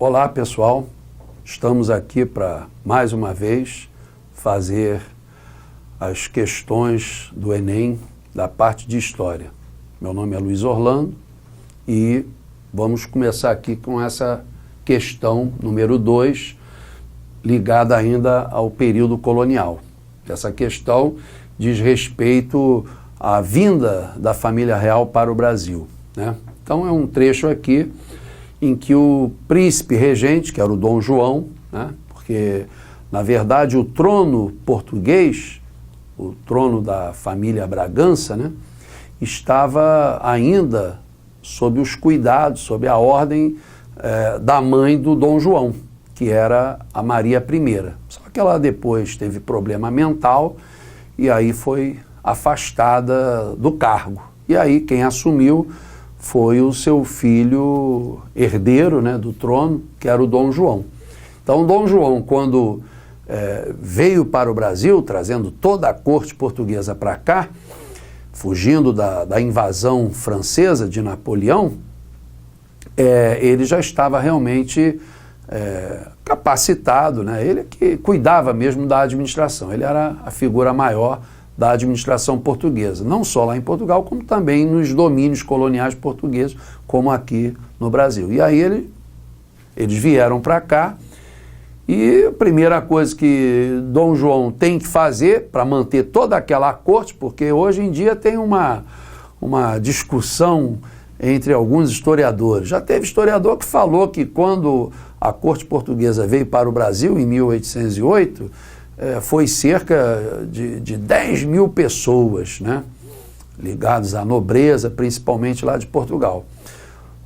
Olá pessoal, estamos aqui para mais uma vez fazer as questões do Enem da parte de História. Meu nome é Luiz Orlando e vamos começar aqui com essa questão número 2, ligada ainda ao período colonial. Essa questão diz respeito à vinda da família real para o Brasil, né? Então é um trecho aqui em que o príncipe regente, que era o Dom João, né? Porque na verdade o trono português, o trono da família Bragança, né? Estava ainda sob os cuidados, sob a ordem da mãe do Dom João, que era a Maria I. Só que ela depois teve problema mental e aí foi afastada do cargo. E aí quem assumiu foi o seu filho herdeiro, né, do trono, que era o Dom João. Então Dom João, quando veio para o Brasil, trazendo toda a corte portuguesa para cá, fugindo da invasão francesa de Napoleão, ele já estava realmente capacitado, né? Ele que cuidava mesmo da administração, ele era a figura maior da administração portuguesa, não só lá em Portugal, como também nos domínios coloniais portugueses, como aqui no Brasil. E aí eles vieram para cá e a primeira coisa que Dom João tem que fazer para manter toda aquela corte, porque hoje em dia tem uma discussão entre alguns historiadores. Já teve historiador que falou que quando a corte portuguesa veio para o Brasil, em 1808, foi cerca de 10 mil pessoas, né, ligadas à nobreza, principalmente lá de Portugal.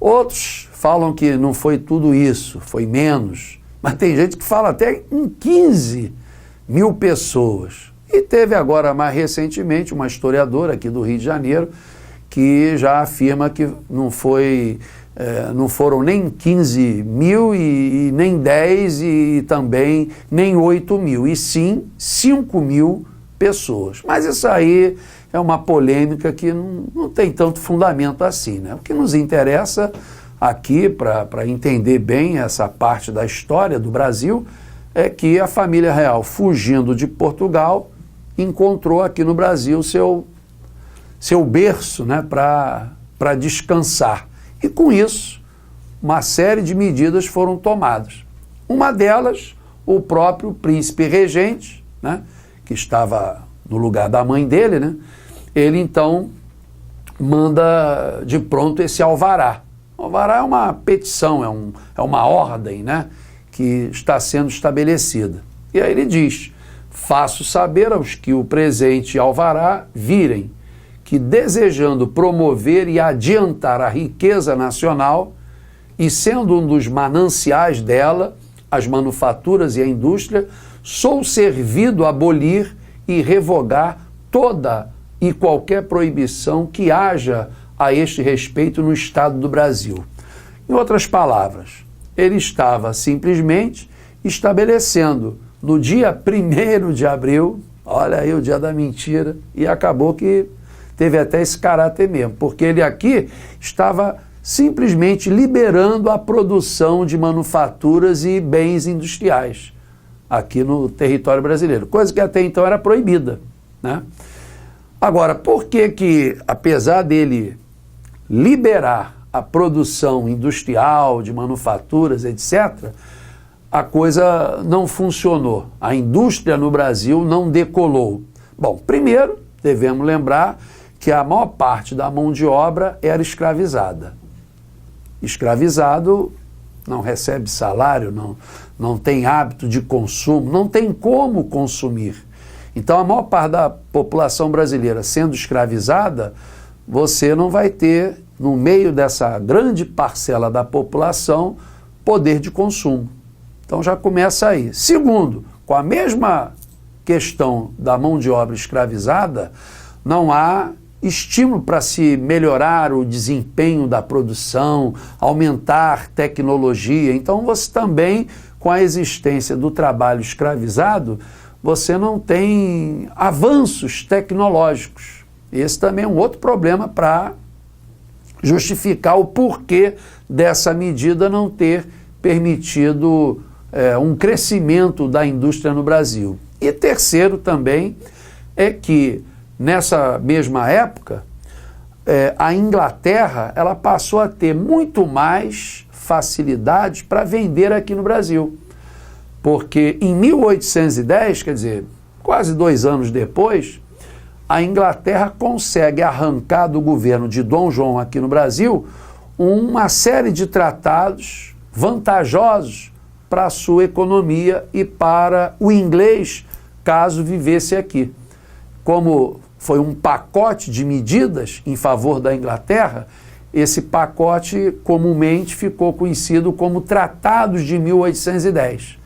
Outros falam que não foi tudo isso, foi menos, mas tem gente que fala até em 15 mil pessoas. E teve agora, mais recentemente, uma historiadora aqui do Rio de Janeiro que já afirma que não foram nem 15 mil e nem 10 e também nem 8 mil, e sim 5 mil pessoas. Mas isso aí é uma polêmica que não tem tanto fundamento assim, né? O que nos interessa aqui, para entender bem essa parte da história do Brasil, é que a família real, fugindo de Portugal, encontrou aqui no Brasil seu berço, né, para descansar. E com isso, uma série de medidas foram tomadas. Uma delas, o próprio príncipe regente, né, que estava no lugar da mãe dele, né, ele então manda de pronto esse alvará. O alvará é uma petição, é uma ordem, né, que está sendo estabelecida. E aí ele diz: faço saber aos que o presente alvará virem que, desejando promover e adiantar a riqueza nacional e sendo um dos mananciais dela, as manufaturas e a indústria, sou servido a abolir e revogar toda e qualquer proibição que haja a este respeito no Estado do Brasil. Em outras palavras, ele estava simplesmente estabelecendo no dia 1º de abril, olha aí o dia da mentira, e acabou que teve até esse caráter mesmo, porque ele aqui estava simplesmente liberando a produção de manufaturas e bens industriais aqui no território brasileiro, coisa que até então era proibida, né? Agora, por que, apesar dele liberar a produção industrial, de manufaturas, etc., a coisa não funcionou? A indústria no Brasil não decolou. Bom, primeiro, devemos lembrar que a maior parte da mão de obra era escravizada. Escravizado não recebe salário, não tem hábito de consumo, não tem como consumir. Então a maior parte da população brasileira sendo escravizada, você não vai ter, no meio dessa grande parcela da população, poder de consumo. Então já começa aí. Segundo, com a mesma questão da mão de obra escravizada, não há estímulo para se melhorar o desempenho da produção, aumentar tecnologia. Então você também, com a existência do trabalho escravizado, você não tem avanços tecnológicos. Esse também é um outro problema para justificar o porquê dessa medida não ter permitido um crescimento da indústria no Brasil. E terceiro também é que, nessa mesma época, a Inglaterra ela passou a ter muito mais facilidades para vender aqui no Brasil. Porque em 1810, quer dizer, quase 2 anos depois, a Inglaterra consegue arrancar do governo de Dom João aqui no Brasil uma série de tratados vantajosos para a sua economia e para o inglês, caso vivesse aqui. Como foi um pacote de medidas em favor da Inglaterra, esse pacote comumente ficou conhecido como Tratados de 1810,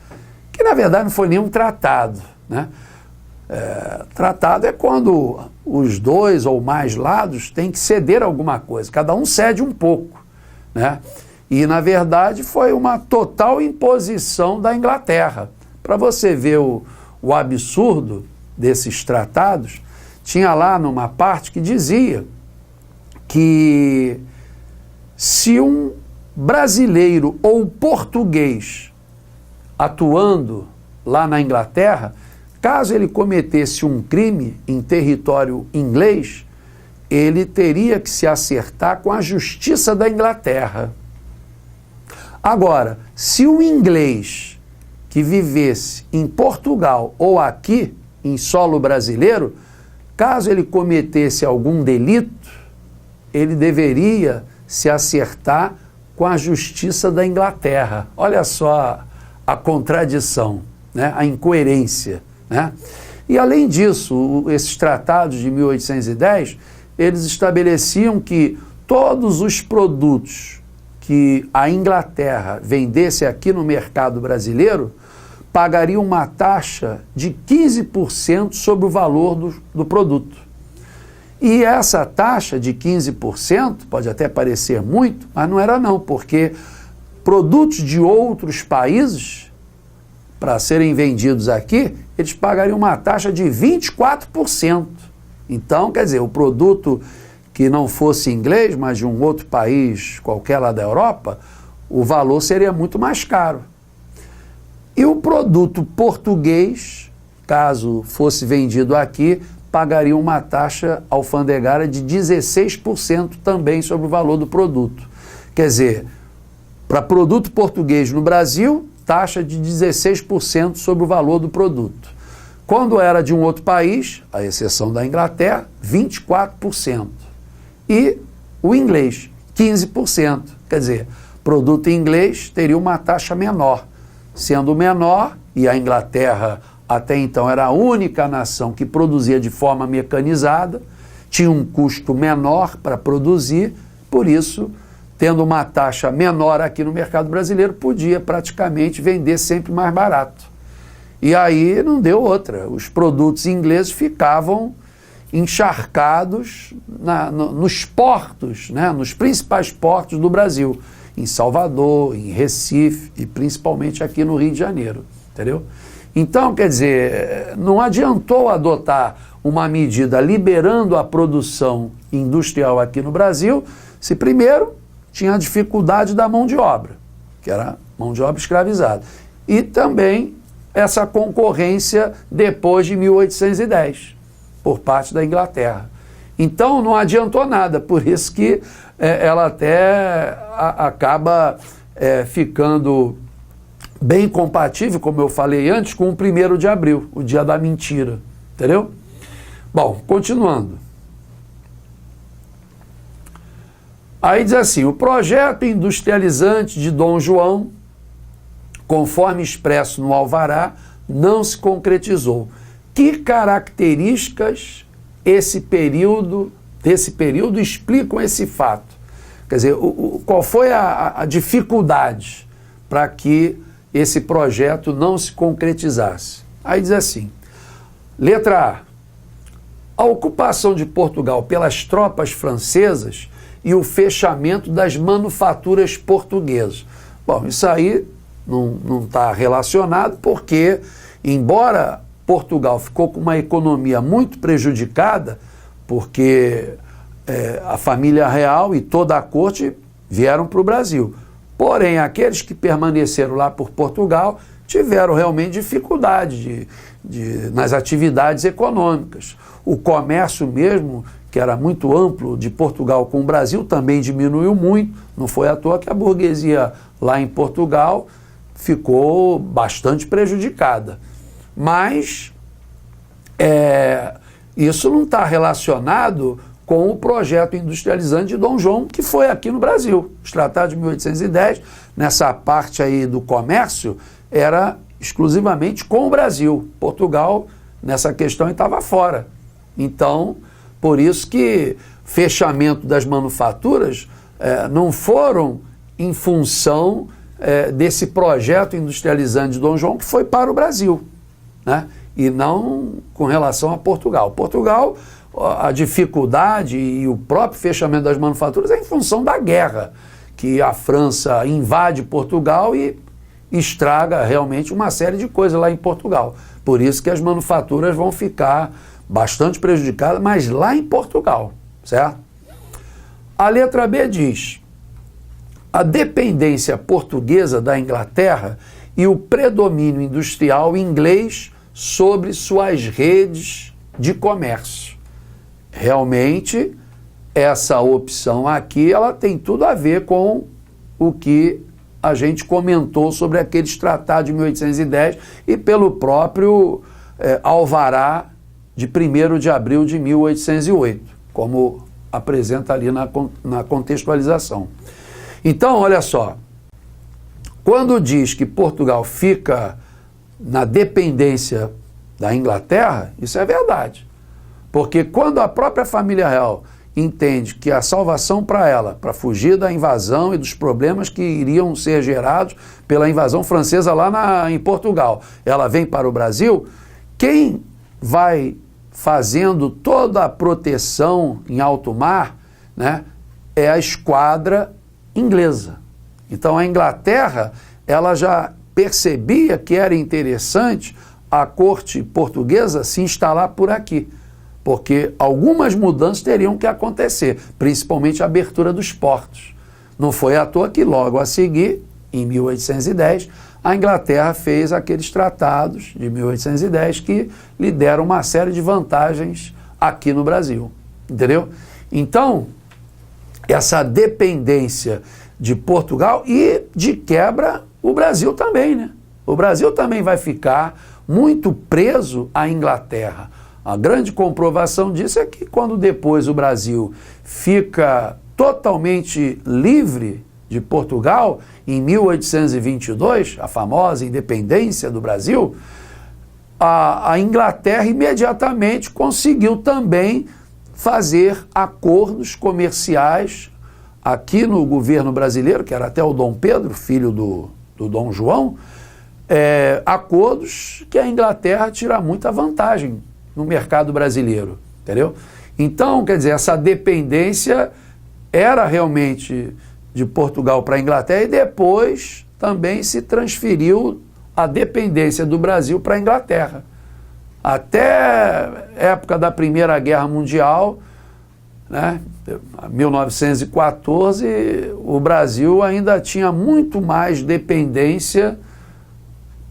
que na verdade não foi nenhum tratado, né? Tratado é quando os 2 ou mais lados têm que ceder alguma coisa, cada um cede um pouco, né? E na verdade foi uma total imposição da Inglaterra. Para você ver o absurdo desses tratados, tinha lá numa parte que dizia que se um brasileiro ou português atuando lá na Inglaterra, caso ele cometesse um crime em território inglês, ele teria que se acertar com a justiça da Inglaterra. Agora, se o inglês que vivesse em Portugal ou aqui, em solo brasileiro, caso ele cometesse algum delito, ele deveria se acertar com a justiça da Inglaterra. Olha só a contradição, né? A incoerência, né? E além disso, esses tratados de 1810, eles estabeleciam que todos os produtos que a Inglaterra vendesse aqui no mercado brasileiro pagariam uma taxa de 15% sobre o valor do produto. E essa taxa de 15%, pode até parecer muito, mas não era não, porque produtos de outros países, para serem vendidos aqui, eles pagariam uma taxa de 24%. Então, quer dizer, o produto que não fosse inglês, mas de um outro país qualquer lá da Europa, o valor seria muito mais caro. E o produto português, caso fosse vendido aqui, pagaria uma taxa alfandegária de 16% também sobre o valor do produto. Quer dizer, para produto português no Brasil, taxa de 16% sobre o valor do produto. Quando era de um outro país, à exceção da Inglaterra, 24%. E o inglês, 15%. Quer dizer, produto em inglês teria uma taxa menor. Sendo menor, e a Inglaterra até então era a única nação que produzia de forma mecanizada, tinha um custo menor para produzir, por isso, tendo uma taxa menor aqui no mercado brasileiro, podia praticamente vender sempre mais barato. E aí não deu outra, os produtos ingleses ficavam encharcados nos portos, né, nos principais portos do Brasil, em Salvador, em Recife e principalmente aqui no Rio de Janeiro, entendeu? Então, quer dizer, não adiantou adotar uma medida liberando a produção industrial aqui no Brasil, se primeiro tinha a dificuldade da mão de obra, que era mão de obra escravizada, e também essa concorrência depois de 1810, por parte da Inglaterra. Então não adiantou nada, por isso que ela até acaba ficando bem compatível, como eu falei antes, com o 1º de abril, o dia da mentira, entendeu? Bom, continuando. Aí diz assim, o projeto industrializante de Dom João, conforme expresso no alvará, não se concretizou. Que características desse período explicam esse fato? Quer dizer, qual foi a dificuldade para que esse projeto não se concretizasse? Aí diz assim, letra A ocupação de Portugal pelas tropas francesas e o fechamento das manufaturas portuguesas. Bom, isso aí não está relacionado porque, embora Portugal ficou com uma economia muito prejudicada, porque a família real e toda a corte vieram para o Brasil. Porém, aqueles que permaneceram lá por Portugal tiveram realmente dificuldade nas atividades econômicas. O comércio mesmo, que era muito amplo de Portugal com o Brasil, também diminuiu muito. Não foi à toa que a burguesia lá em Portugal ficou bastante prejudicada. Mas isso não está relacionado com o projeto industrializante de Dom João, que foi aqui no Brasil. Os tratados de 1810, nessa parte aí do comércio, era exclusivamente com o Brasil. Portugal, nessa questão, estava fora. Então, por isso que fechamento das manufaturas não foram em função desse projeto industrializante de Dom João, que foi para o Brasil, né? E não com relação a Portugal. Portugal, a dificuldade e o próprio fechamento das manufaturas é em função da guerra, que a França invade Portugal e estraga realmente uma série de coisas lá em Portugal. Por isso que as manufaturas vão ficar bastante prejudicadas, mas lá em Portugal, certo? A letra B diz: a dependência portuguesa da Inglaterra e o predomínio industrial inglês sobre suas redes de comércio. Realmente, essa opção aqui, ela tem tudo a ver com o que a gente comentou sobre aqueles tratados de 1810 e pelo próprio alvará de 1º de abril de 1808, como apresenta ali na contextualização. Então, olha só, quando diz que Portugal fica na dependência da Inglaterra, isso é verdade. Porque quando a própria família real entende que a salvação para ela, para fugir da invasão e dos problemas que iriam ser gerados pela invasão francesa lá em Portugal, ela vem para o Brasil, quem vai fazendo toda a proteção em alto mar, né, é a esquadra inglesa. Então a Inglaterra, ela já percebia que era interessante a corte portuguesa se instalar por aqui, porque algumas mudanças teriam que acontecer, principalmente a abertura dos portos. Não foi à toa que logo a seguir, em 1810, a Inglaterra fez aqueles tratados de 1810 que lhe deram uma série de vantagens aqui no Brasil, entendeu? Então, essa dependência de Portugal e, de quebra, o Brasil também, né? O Brasil também vai ficar muito preso à Inglaterra. A grande comprovação disso é que quando depois o Brasil fica totalmente livre de Portugal, em 1822, a famosa independência do Brasil, a Inglaterra imediatamente conseguiu também fazer acordos comerciais aqui no governo brasileiro, que era até o Dom Pedro, filho do Dom João, acordos que a Inglaterra tira muita vantagem no mercado brasileiro, entendeu? Então, quer dizer, essa dependência era realmente de Portugal para a Inglaterra e depois também se transferiu a dependência do Brasil para a Inglaterra. Até a época da Primeira Guerra Mundial, né, 1914, o Brasil ainda tinha muito mais dependência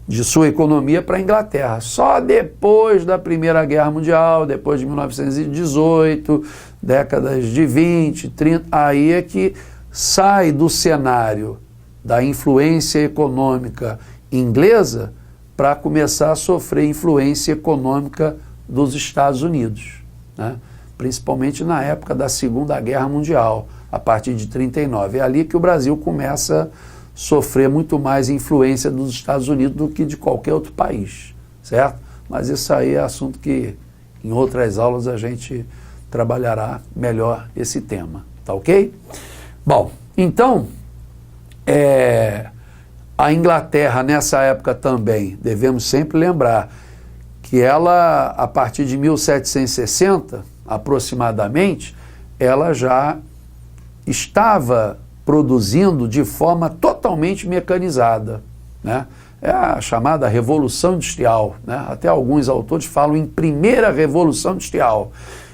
de sua economia para a Inglaterra. Só depois da Primeira Guerra Mundial, depois de 1918, décadas de 20, 30, aí é que sai do cenário da influência econômica inglesa para começar a sofrer influência econômica dos Estados Unidos, né? Principalmente na época da Segunda Guerra Mundial, a partir de 39. É ali que o Brasil começa a sofrer muito mais influência dos Estados Unidos do que de qualquer outro país, certo? Mas isso aí é assunto que em outras aulas a gente trabalhará melhor esse tema, tá ok? Bom, então, a Inglaterra nessa época também, devemos sempre lembrar que ela, a partir de 1760, aproximadamente, ela já estava produzindo de forma totalmente mecanizada, né? É a chamada Revolução Industrial, né? Até alguns autores falam em primeira Revolução Industrial.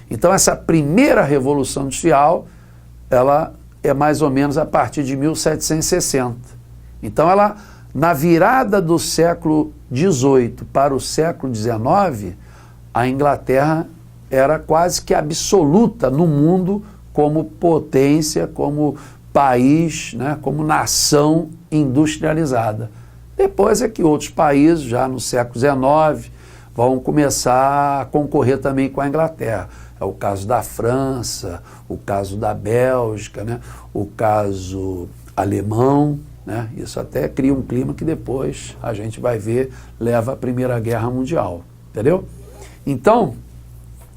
Então essa primeira Revolução Industrial, ela é mais ou menos a partir de 1760. Então ela, na virada do século XVIII para o século XIX, a Inglaterra era quase que absoluta no mundo como potência, como país, né, como nação industrializada. Depois é que outros países, já no século XIX, vão começar a concorrer também com a Inglaterra. É o caso da França, o caso da Bélgica, né, o caso alemão, né, isso até cria um clima que depois a gente vai ver, leva à Primeira Guerra Mundial, entendeu? Então,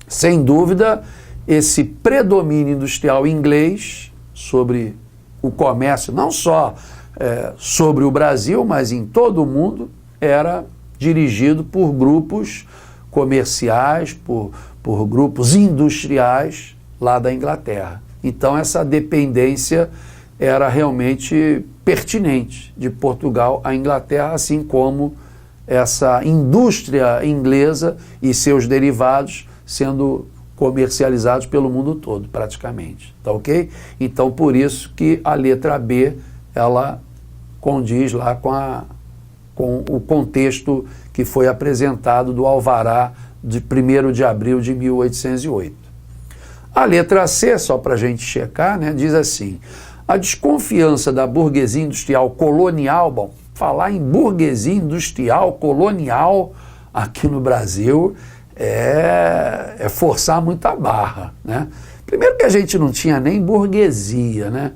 sem dúvida, esse predomínio industrial inglês sobre o comércio, não só sobre o Brasil, mas em todo o mundo, era dirigido por grupos comerciais, por grupos industriais lá da Inglaterra. Então essa dependência era realmente pertinente de Portugal à Inglaterra, assim como essa indústria inglesa e seus derivados sendo comercializados pelo mundo todo, praticamente. Tá ok? Então, por isso que a letra B, ela condiz lá com o contexto que foi apresentado do Alvará de 1º de abril de 1808. A letra C, só para a gente checar, né, diz assim: a desconfiança da burguesia industrial colonial, bom, falar em burguesia industrial colonial aqui no Brasil é forçar muito a barra, né? Primeiro que a gente não tinha nem burguesia, né?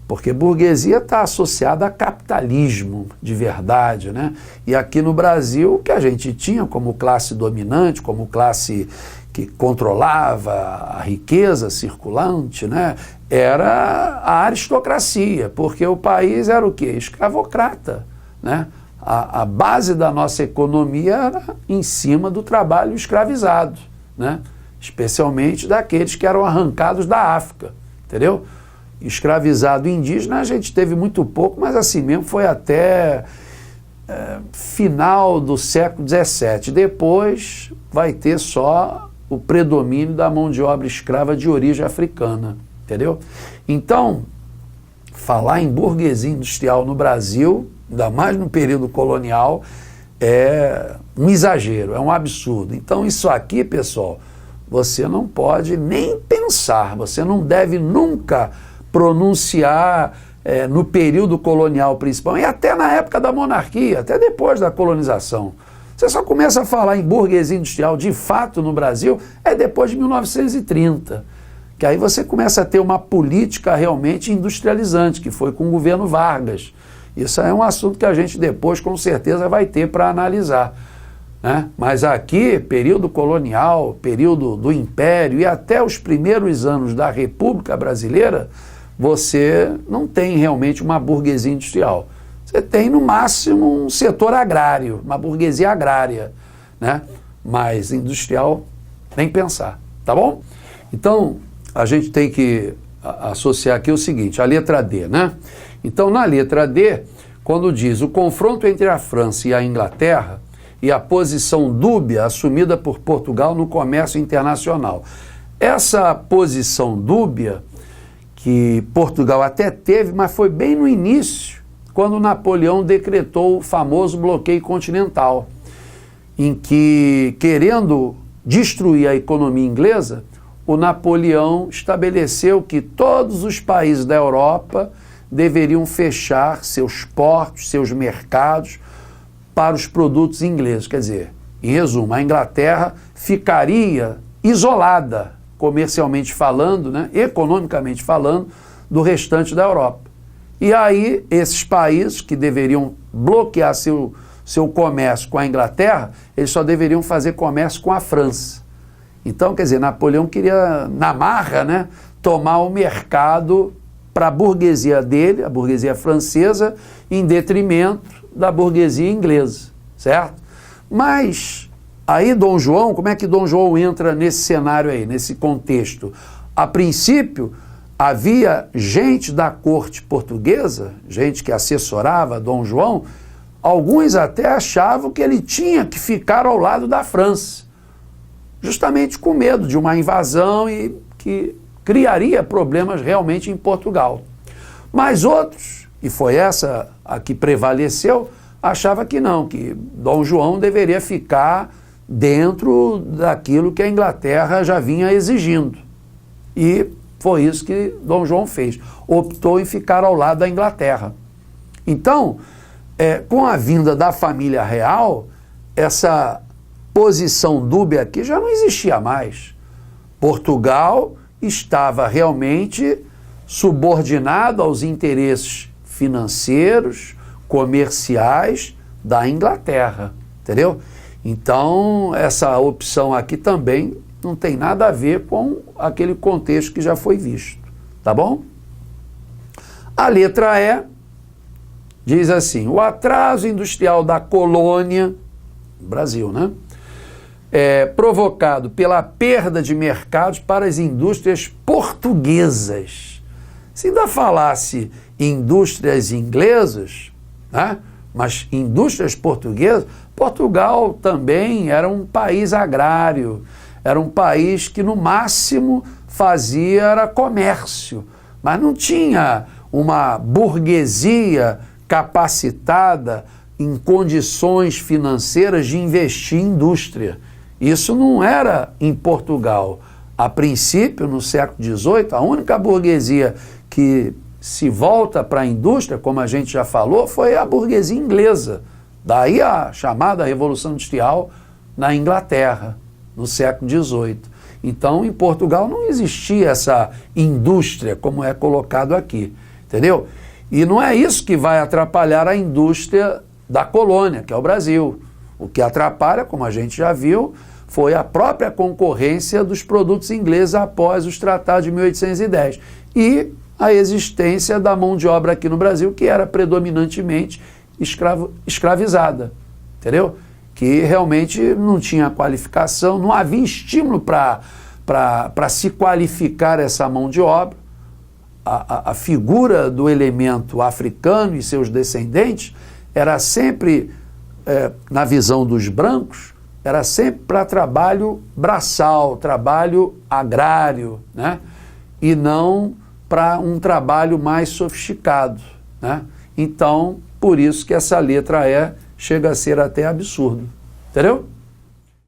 Porque burguesia está associada a capitalismo de verdade, né? E aqui no Brasil, o que a gente tinha como classe dominante, como classe que controlava a riqueza circulante, né? Era a aristocracia, porque o país era o quê? Escravocrata, né? A base da nossa economia era em cima do trabalho escravizado, né? Especialmente daqueles que eram arrancados da África, entendeu? Escravizado indígena a gente teve muito pouco, mas assim mesmo foi até final do século XVII. Depois vai ter só o predomínio da mão de obra escrava de origem africana, entendeu? Então, falar em burguesia industrial no Brasil, ainda mais no período colonial, é um exagero, é um absurdo. Então isso aqui, pessoal, você não pode nem pensar, você não deve nunca pronunciar no período colonial principalmente, e até na época da monarquia, até depois da colonização. Você só começa a falar em burguesia industrial de fato no Brasil depois de 1930, que aí você começa a ter uma política realmente industrializante, que foi com o governo Vargas. Isso é um assunto que a gente depois com certeza vai ter para analisar, né? Mas aqui, período colonial, período do Império e até os primeiros anos da República Brasileira, você não tem realmente uma burguesia industrial. Você tem, no máximo, um setor agrário, uma burguesia agrária, né? Mas industrial, nem pensar, tá bom? Então, a gente tem que associar aqui o seguinte, a letra D, né? Então, na letra D, quando diz o confronto entre a França e a Inglaterra e a posição dúbia assumida por Portugal no comércio internacional. Essa posição dúbia que Portugal até teve, mas foi bem no início, quando Napoleão decretou o famoso bloqueio continental, em que, querendo destruir a economia inglesa, o Napoleão estabeleceu que todos os países da Europa deveriam fechar seus portos, seus mercados para os produtos ingleses. Quer dizer, em resumo, a Inglaterra ficaria isolada, comercialmente falando, né, economicamente falando, do restante da Europa. E aí, esses países que deveriam bloquear seu comércio com a Inglaterra, eles só deveriam fazer comércio com a França. Então, quer dizer, Napoleão queria, na marra, né, tomar o mercado para a burguesia dele, a burguesia francesa, em detrimento da burguesia inglesa, certo? Mas aí Dom João, como é que Dom João entra nesse cenário aí, nesse contexto? A princípio, havia gente da corte portuguesa, gente que assessorava Dom João, alguns até achavam que ele tinha que ficar ao lado da França, justamente com medo de uma invasão e que criaria problemas realmente em Portugal. Mas outros, e foi essa a que prevaleceu, achava que não, que Dom João deveria ficar dentro daquilo que a Inglaterra já vinha exigindo. E foi isso que Dom João fez. Optou em ficar ao lado da Inglaterra. Então, com a vinda da família real, essa posição dúbia aqui já não existia mais. Portugal estava realmente subordinado aos interesses financeiros, comerciais da Inglaterra, entendeu? Então, essa opção aqui também não tem nada a ver com aquele contexto que já foi visto, tá bom? A letra E diz assim: o atraso industrial da colônia, Brasil, né? Provocado pela perda de mercados para as indústrias portuguesas. Se ainda falasse indústrias inglesas, né? Mas indústrias portuguesas, Portugal também era um país agrário, era um país que no máximo fazia era comércio, mas não tinha uma burguesia capacitada em condições financeiras de investir em indústria. Isso não era em Portugal. A princípio, no século XVIII, a única burguesia que se volta para a indústria, como a gente já falou, foi a burguesia inglesa. Daí a chamada Revolução Industrial na Inglaterra, no século XVIII. Então, em Portugal não existia essa indústria, como é colocado aqui, entendeu? E não é isso que vai atrapalhar a indústria da colônia, que é o Brasil. O que atrapalha, como a gente já viu, foi a própria concorrência dos produtos ingleses após os tratados de 1810 e a existência da mão de obra aqui no Brasil, que era predominantemente escravizada, entendeu? Que realmente não tinha qualificação, não havia estímulo para se qualificar essa mão de obra. A figura do elemento africano e seus descendentes era sempre, na visão dos brancos, era sempre para trabalho braçal, trabalho agrário, né? E não para um trabalho mais sofisticado, né? Então, por isso que essa letra E chega a ser até absurdo, entendeu?